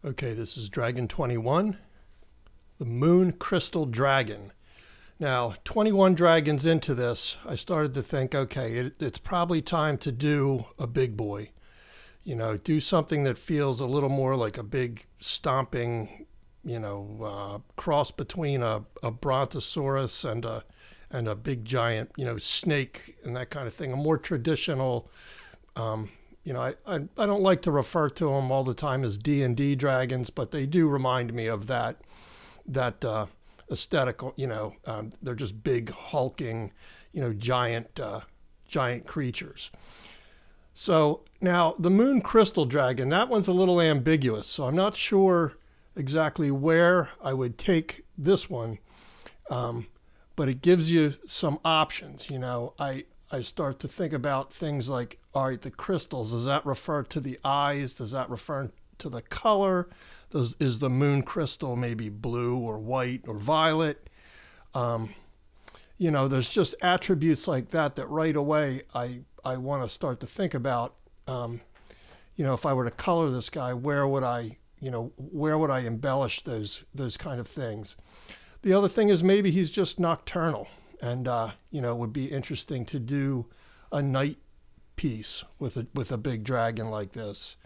Okay, this is Dragon 21, the Moon Crystal Dragon. Now, 21 dragons into this, I started to think, okay, it's probably time to do a big boy. Do something that feels a little more like a big stomping, cross between a brontosaurus and a big giant, snake and that kind of thing. A more traditional. I don't like to refer to them all the time as D&D dragons, but they do remind me of that aesthetic. They're just big, hulking, giant creatures. So now the Moon Crystal Dragon, that one's a little ambiguous. So I'm not sure exactly where I would take this one, but it gives you some options. I start to think about things like, all right, the crystals, does that refer to the eyes? Does that refer to the color? Is the moon crystal maybe blue or white or violet? There's just attributes like that right away I want to start to think about. If I were to color this guy, where would I embellish those kind of things? The other thing is maybe he's just nocturnal. And it would be interesting to do a night piece with a big dragon like this,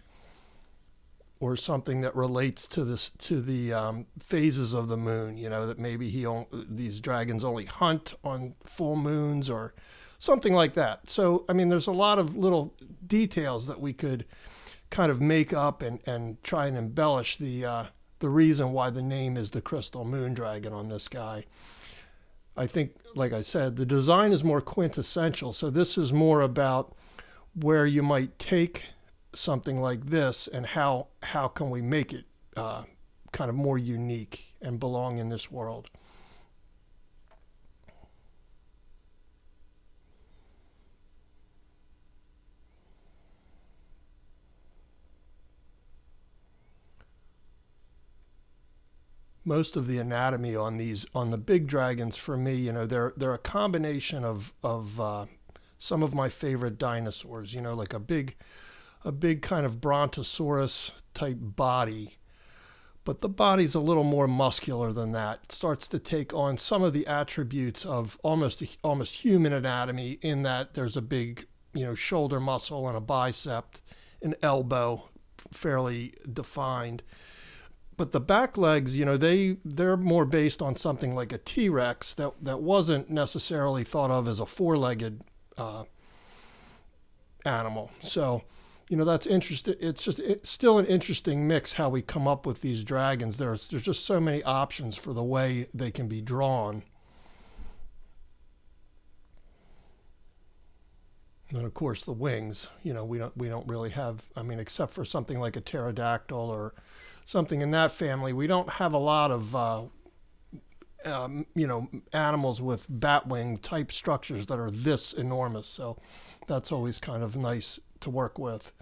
or something that relates to the phases of the moon. That maybe these dragons only hunt on full moons or something like that. So there's a lot of little details that we could kind of make up and try and embellish the reason why the name is the Crystal Moon Dragon on this guy. I think, like I said, the design is more quintessential. So this is more about where you might take something like this and how can we make it kind of more unique and belong in this world. Most of the anatomy on the big dragons for me, they're a combination of some of my favorite dinosaurs. Like a big kind of brontosaurus type body, but the body's a little more muscular than that. It starts to take on some of the attributes of almost human anatomy, in that there's a big shoulder muscle and a bicep, an elbow, fairly defined. But the back legs, they're more based on something like a T-Rex that wasn't necessarily thought of as a four-legged animal. So, that's interesting. It's still an interesting mix how we come up with these dragons. There's just so many options for the way they can be drawn. And then, of course, the wings. We don't really have. Except for something like a pterodactyl or something in that family, we don't have a lot of animals with bat wing type structures that are this enormous. So that's always kind of nice to work with.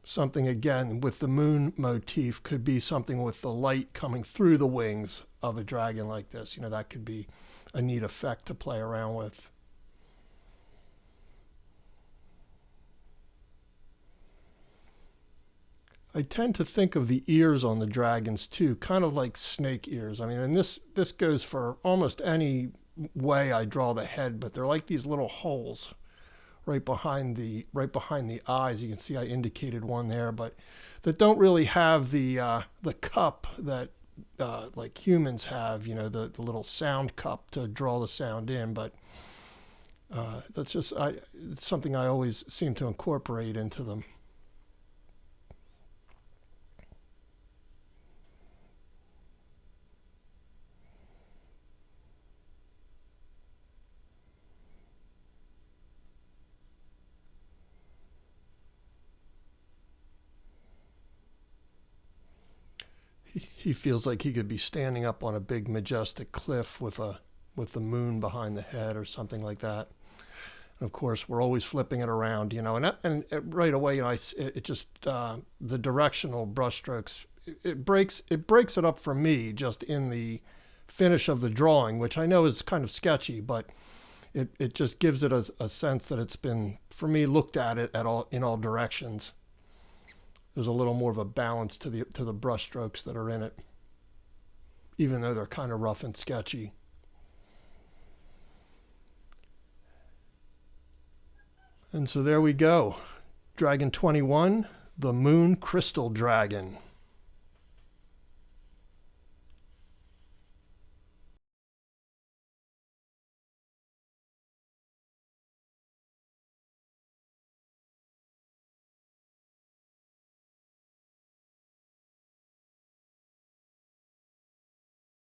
Something, again, with the moon motif could be something with the light coming through the wings of a dragon like this. That could be a neat effect to play around with. I tend to think of the ears on the dragons too, kind of like snake ears. And this goes for almost any way I draw the head, but they're like these little holes right behind the eyes. You can see I indicated one there, but that don't really have the cup that like humans have. The little sound cup to draw the sound in. But it's something I always seem to incorporate into them. He feels like he could be standing up on a big majestic cliff with the moon behind the head or something like that. And of course, we're always flipping it around, and right away, it just the directional brushstrokes. It breaks it up for me just in the finish of the drawing, which I know is kind of sketchy, but it just gives it a sense that it's been, for me, looked at it in all directions. there's a little more of a balance to the brush strokes that are in it, even though they're kind of rough and sketchy. And so there we go. Dragon 21, the Moon Crystal Dragon.